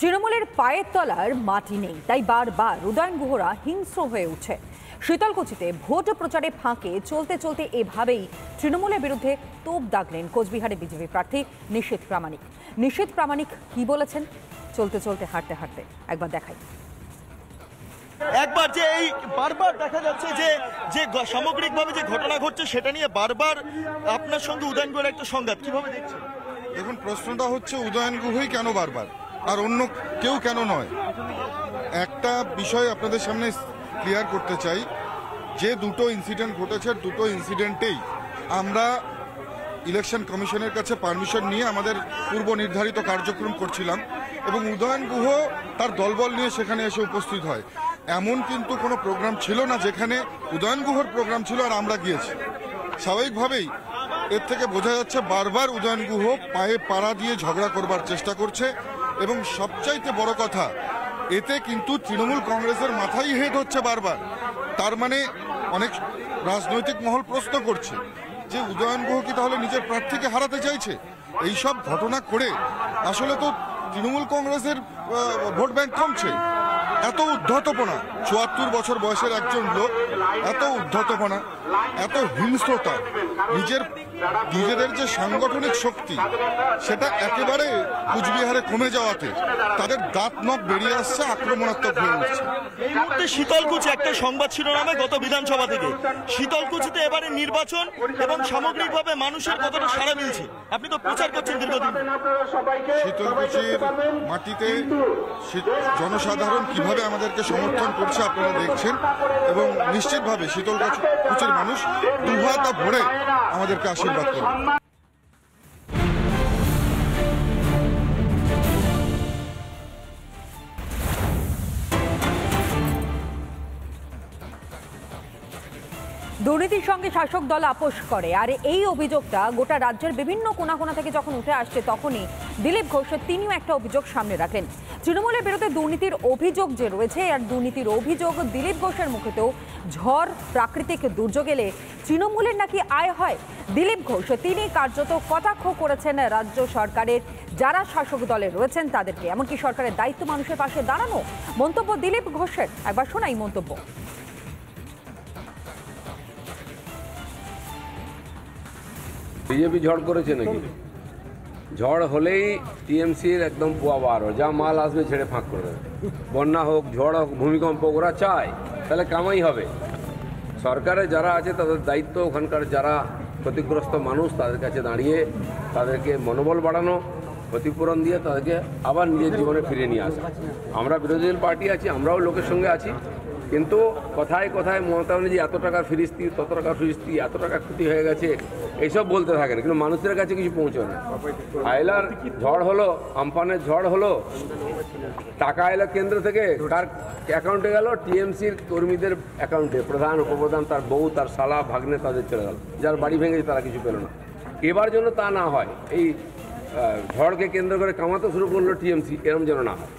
তৃণমূলের পায়ের তলার মাটি নেই, তাই বারবার উদয়ন গুহরা হিংস্র হয়ে উঠছে। শীতলকুচিতে ভোট প্রচারে ফাঁকে চলতে চলতে এভাবেই তৃণমূলের বিরুদ্ধে তোপ দাগলেন কোচবিহারে বিজেপি প্রার্থী নিশীথ প্রামাণিক। নিশীথ প্রামাণিক কি বলেছেন চলতে চলতে হাঁটতে হাঁটতে একবার দেখাই। একবার যে এই বারবার দেখা যাচ্ছে যে যে সামগ্রিকভাবে যে ঘটনা ঘটছে সেটা নিয়ে বারবার আপনার সঙ্গে উদয়ন গুহের একটা সংঘাত, কিভাবে দেখছেন? দেখুন, প্রশ্নটা হচ্ছে উদয়ন গুহই কেন বারবার, আর অন্য কেউ কেন নয়। একটা বিষয় আপনাদের সামনে ক্লিয়ার করতে চাই, যে দুটো ইনসিডেন্ট ঘটেছে দুটো ইনসিডেন্টেই আমরা ইলেকশন কমিশনের কাছে পারমিশন নিয়ে আমাদের পূর্ব নির্ধারিত কার্যক্রম করছিলাম এবং উদয়ন গুহ তার দলবল নিয়ে সেখানে এসে উপস্থিত হয়। এমন কিন্তু কোনো প্রোগ্রাম ছিল না যেখানে উদয়ন গুহর প্রোগ্রাম ছিল আর আমরা গিয়েছি। স্বাভাবিকভাবেই এর থেকে বোঝা যাচ্ছে বারবার উদয়ন গুহ পায়ে পাড়া দিয়ে ঝগড়া করবার চেষ্টা করছে এবং সবচাইতে বড় কথা, এতে কিন্তু তৃণমূল কংগ্রেসের মাথায় হেড হচ্ছে বারবার। তার মানে অনেক রাজনৈতিক মহল প্রশ্ন করছে যে উদয়ন গুহ কি তাহলে নিজের প্রার্থীকে হারাতে চাইছে? এইসব ঘটনা করে আসলে তো তৃণমূল কংগ্রেসের ভোট ব্যাংক কমছে। এত উদ্ধতপনা, ৭৪ বছর বয়সের একজন লোক, এত উদ্ধতপনা, এত হিংস্রতা, নিজেদের যে সাংগঠনিক শক্তি সেটা একেবারে কুচবিহারে কমে যাওয়াতে তাদের দাঁত নখ বেরিয়ে আসছে, আক্রমণাত্মক হয়ে উঠছে। এই মুহূর্তে শীতলকুচি একটা সংবাদ শিরোনামে গত বিধানসভা থেকে শীতলকুচিতে এবারে নির্বাচন এবং সামগ্রিকভাবে মানুষের কতটা সাড়া মিলছে, আপনি তো প্রচার করছেন দীর্ঘদিন। শীতলকুচির মাটিতে জনসাধারণ কিভাবে আমাদেরকে সমর্থন করছে আপনারা দেখছেন এবং নিশ্চিতভাবে শীতলকুচির মানুষ দুহাত ভরে আমাদেরকে আশীর্বাদ করবে। দুর্নীতির সঙ্গে শাসক দল আপোষ করে, আর এই অভিযোগটা গোটা রাজ্যের বিভিন্ন কোণা থেকে যখন উঠে আসছে তখনই দিলীপ ঘোষ তিনিও একটা অভিযোগ সামনে রাখেন। তৃণমূলের বিরুদ্ধে দুর্নীতির অভিযোগ যে রয়েছে, আর দুর্নীতির অভিযোগ দিলীপ ঘোষের মুখেতেও ঝড় প্রাকৃতিক দুর্যোগ এলে তৃণমূলের নাকি আয় হয়। দিলীপ ঘোষ তিনি কার্যত কটাক্ষ করেছেন রাজ্য সরকারের যারা শাসক দলে রয়েছেন তাদেরকে, এমনকি সরকারের দায়িত্ব মানুষের পাশে দাঁড়ানো। মন্তব্য দিলীপ ঘোষের, একবার শোনাই মন্তব্য। বিজেপি ঝড় করেছে নাকি? ঝড় হলেই টিএমসির একদম পোয়া বার, যা মাল আসবে ছেড়ে ফাঁক করে দেবে। বন্যা হোক, ঝড় হোক, ভূমিকম্প, ওরা চায়, তাহলে কামাই হবে। সরকারে যারা আছে তাদের দায়িত্ব ওখানকার যারা ক্ষতিগ্রস্ত মানুষ তাদের কাছে দাঁড়িয়ে তাদেরকে মনোবল বাড়ানো, ক্ষতিপূরণ দিয়ে তাদেরকে আবার নিজের জীবনে ফিরিয়ে নিয়ে আসা। আমরা বিরোধী দল পার্টি আছি, আমরাও লোকের সঙ্গে আছি, কিন্তু কথায় কথায় মমতা ব্যানার্জি এত টাকা ফিরিস্তি, তত টাকা ফিরিস্তি, এত টাকা ক্ষতি হয়ে গেছে, এইসব বলতে থাকেন, কিন্তু মানুষের কাছে কিছু পৌঁছয় না। আয়লার ঝড় হলো, আমফানের ঝড় হলো, টাকা এলো কেন্দ্র থেকে, কার অ্যাকাউন্টে গেল? টিএমসির কর্মীদের অ্যাকাউন্টে। প্রধান, উপপ্রধান, তার বউ, তার শালা, ভাগ্নে তাদের চলে গেল। যার বাড়ি ভেঙেছে তারা কিছু পেল না। এবার যেন তা না হয়, এই ঝড়কে কেন্দ্র করে কামাতে শুরু করলো টিএমসি, এরম যেন না হয়।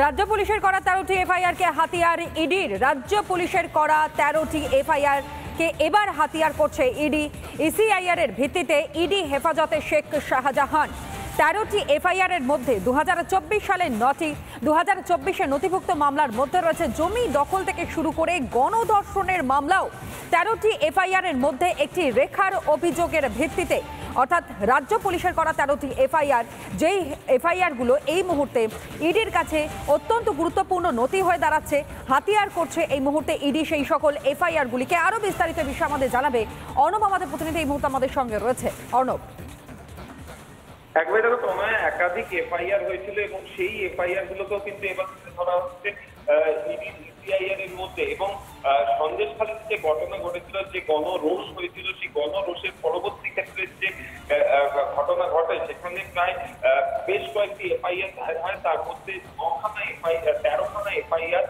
রাজ্য পুলিশের করা 13টি এফআইআর কে হাতিয়ার ইডির। রাজ্য পুলিশের করা 13টি এফআইআর কে এবার হাতিয়ার করছে ইডি। ইসিআইআর এর ভিত্তিতে ইডি হেফাজতে শেখ শাহজাহান। 13টি এফআইআর এর মধ্যে 2024 সালের 9টি 2024-এ নথিভুক্ত মামলার মধ্যে রয়েছে জমি দখল থেকে শুরু করে গণধর্ষণের মামলাও। 13টি এফআইআর এর মধ্যে একটি রেখার অভিযোগের ভিত্তিতে, অর্থাৎ রাজ্য পুলিশের করা 13টি এফআইআর, যেই এফআইআরগুলো এই মুহূর্তে ইডির কাছে অত্যন্ত গুরুত্বপূর্ণ নথি হয়ে দাঁড়াচ্ছে, হাতিয়ার করছে এই মুহূর্তে ইডি সেই সকল এফআইআরগুলিকে। আরও বিস্তারিত বিষয় আমাদের জানাবে অর্ণব, আমাদের প্রতিনিধি এই মুহূর্তে আমাদের সঙ্গে রয়েছে। অর্ণব, একবারে দেখো, তোমায় একাধিক এফআইআর হয়েছিল এবং সেই এফআইআর গুলোকেও কিন্তু এবার ধরা হচ্ছে ইসিআইআর এর মধ্যে। এবং সন্দেশখালীতে যে ঘটনা ঘটেছিল, যে গণরোষ হয়েছিল, সেই গণরোষের পরবর্তী ক্ষেত্রে যে ঘটনা ঘটে সেখানে প্রায় বেশ কয়েকটি এফআইআর হয়। তার মধ্যে 9খানা এফআইআর, 13খানা এফআইআর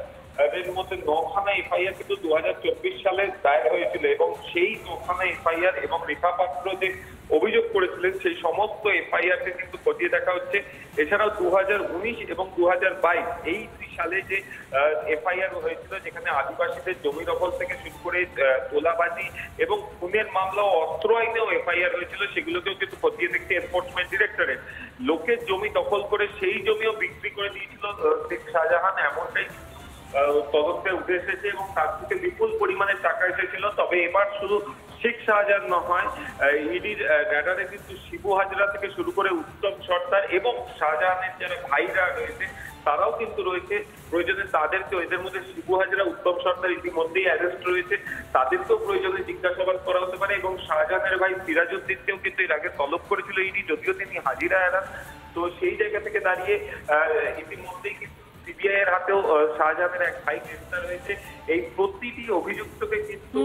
এর মধ্যে 9খানা এফআইআর কিন্তু 2024 সালে দায়ের হয়েছিল এবং সেই 9খানা এফআইআর এবং রেখা পাত্র যে অভিযোগ করেছিলেন সেই সমস্ত এফআইআর কে কিন্তু খতিয়ে দেখা হচ্ছে। এছাড়াও 2019 এবং 2022 এই সালে যে এফআইআর হয়েছিল যেখানে আদিবাসীদের জমি দখল থেকে শুরু করে তোলাবাজি এবং খুনের মামলা ও অস্ত্র আইনেও এফআইআর হয়েছিল, সেগুলোকেও কিন্তু খতিয়ে দেখছে এনফোর্সমেন্ট ডিরেক্টরেট। লোকের জমি দখল করে সেই জমিও বিক্রি করে দিয়েছিল শেখ শাহজাহান, এমনটাই তদন্তে উঠে এসেছে এবং তার থেকে বিপুল পরিমাণে টাকা এসেছিল। তবে এবার শুধু শেখ শাহজাহান নয়, ইডির র্যাডারে কিন্তু শিবু হাজরা থেকে শুরু করে উত্তম সর্দার এবং শাহজাহানের যারা ভাইরা রয়েছে তারাও কিন্তু রয়েছে। প্রয়োজনে তাদেরকে, এদের মধ্যে শিবু হাজরা, উত্তম সর্দার ইতিমধ্যেই অ্যারেস্ট রয়েছে, তাদেরকেও প্রয়োজনে জিজ্ঞাসাবাদ করা হতে পারে এবং শাহজাহানের ভাই সিরাজউদ্দিনকেও কিন্তু এর আগে তলব করেছিল ইডি, যদিও তিনি হাজিরা এড়ান। তো সেই জায়গা থেকে দাঁড়িয়ে ইতিমধ্যেই কিন্তু সিবিআই এর হাতেও শাহজাহানের এক ভাই গ্রেফতার হয়েছে। এই প্রতিটি অভিযুক্তকে কিন্তু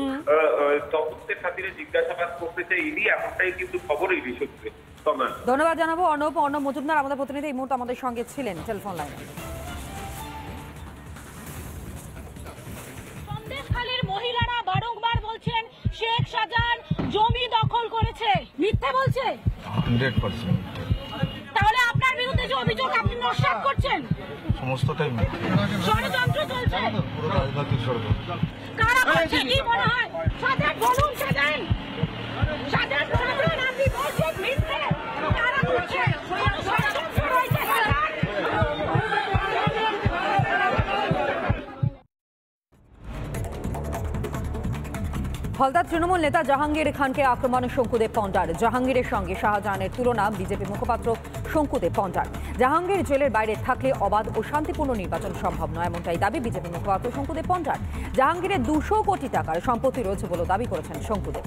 তদন্তের খাতিরে জিজ্ঞাসাবাদ করতে চাই ইডি, এমনটাই কিন্তু খবর ইডি সূত্রে। ধন্যবাদ জানাবো অর্ণব মজুমদার, আমাদের প্রতিনিধি এই মুহূর্তে আমাদের সঙ্গে ছিলেন টেলিফোন লাইনে। সন্দেশখালীর মহিলারা বারংবার বলছেন শেখ শাহজাহান জমি দখল করেছে, মিথ্যে বলছে 100%। তাহলে আপনার বিরুদ্ধে যে অভিযোগ আপনি নস্যাৎ করছেন সমস্তটাই মিথ্যে, ষড়যন্ত্র চলছে, পুরো রাজনৈতিক ষড়যন্ত্র। কারা করছে কি মনে হয়? শাহজাহান বলুন, শাহজাহান আপনি বলছেন মিথ্যে, কারা করছে? ষড়যন্ত্র রয়েছে। হলদার তৃণমূল নেতা জাহাঙ্গীর খানকে আক্রমণে শঙ্কুদেব পন্ডার। জাহাঙ্গীরের সঙ্গে শাহজাহানের তুলনা বিজেপি মুখপাত্র শঙ্কুদেব পন্ডার। জাহাঙ্গীর জেলের বাইরে থাকলে অবাধ ও শান্তিপূর্ণ নির্বাচন সম্ভব নয়, এমনটাই দাবি বিজেপি মুখপাত্র শঙ্কুদেব পন্ডার। জাহাঙ্গীরের 200 কোটি টাকার সম্পত্তি রয়েছে বলে দাবি করেছেন শঙ্কুদেব।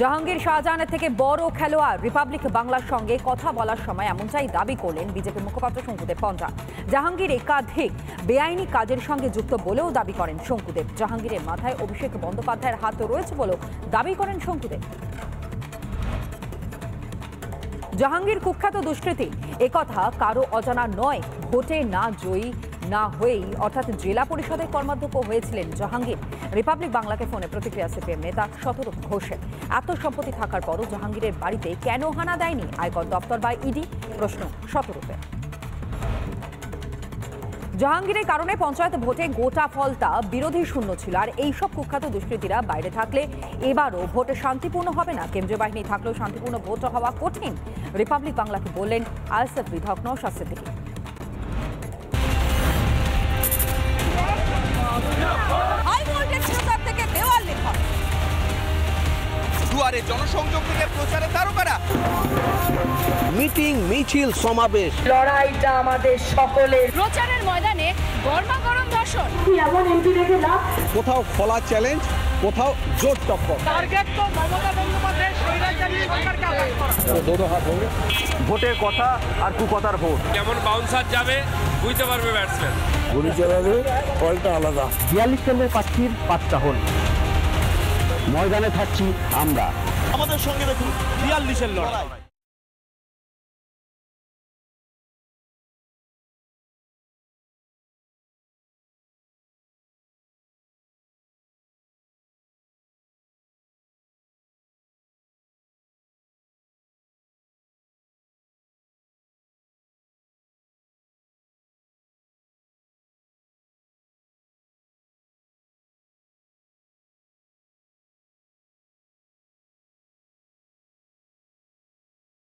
জাহাঙ্গীর শাহজাহানের থেকে বড় খেলোয়াড়। রিপাবলিক বাংলার সঙ্গে কথা বলার সময় এমনটাই দাবি করলেন বিজেপি মুখপাত্র শঙ্কুদেব পন্ডা। জাহাঙ্গীর একাধিক বেআইনি কাজের সঙ্গে যুক্ত বলেও দাবি করেন শঙ্কুদেব। জাহাঙ্গীরের মাথায় অভিষেক বন্দ্যোপাধ্যায়ের হাত রয়েছে বলেও দাবি করেন শঙ্কুদেব। জাহাঙ্গীর কুখ্যাত দুষ্কৃতী, একথা কারো অজানা নয়। ভোটে না জয়ী না হয়েই অর্থাৎ জেলা পরিষদের কর্মাধ্যক্ষ হয়েছিলেন জাহাঙ্গীর। রিপাবলিক বাংলাকে ফোনে প্রতিক্রিয়া সিপিএম নেতা শতরূপ ঘোষের। এত সম্পত্তি থাকার পরও জাহাঙ্গীরের বাড়িতে কেন হানা দেয়নি আয়কর দপ্তর বা ইডি? প্রশ্ন শতরূপের। জাহাঙ্গীরের কারণে পঞ্চায়েত ভোটে গোটা ফলটা বিরোধী শূন্য ছিল। আর এইসব কুখ্যাত দুষ্কৃতীরা বাইরে থাকলে এবারও ভোট শান্তিপূর্ণ হবে না। কেন্দ্রীয় বাহিনী থাকলেও শান্তিপূর্ণ ভোট হওয়া কঠিন। রিপাবলিক বাংলাকে বললেন আইএসএফ বিধায়ক নওশাদ সিদ্দিকী। দুয়ারে জনসংযোগ থেকে প্রচারে তারকারা, মিটিং মিছিল সমাবেশ, লড়াইটা আমাদের সকলের। প্রচারের ময়দানে গরমাগরম দর্শন। এমন এমপি দেখে লাভ, কোথাও খোলা চ্যালেঞ্জ, কোথাও জোর টক্কর। টার্গেট তো মমতা বন্দ্যোপাধ্যায়ের স্বৈরাচারী সরকারকে আঘাত করা। ভোটের কথা আর কুকথার ভোট। যেমন বাউন্সার যাবে বুঝতে পারবে ব্যাটসম্যান, গুলি চালাবে, ফলটা আলাদা। 42 রানের প্রার্থীর 5টা হল। ময়দানে থাকছি আমরা। আমাদের সঙ্গে দেখুন 42-এর লড়াই।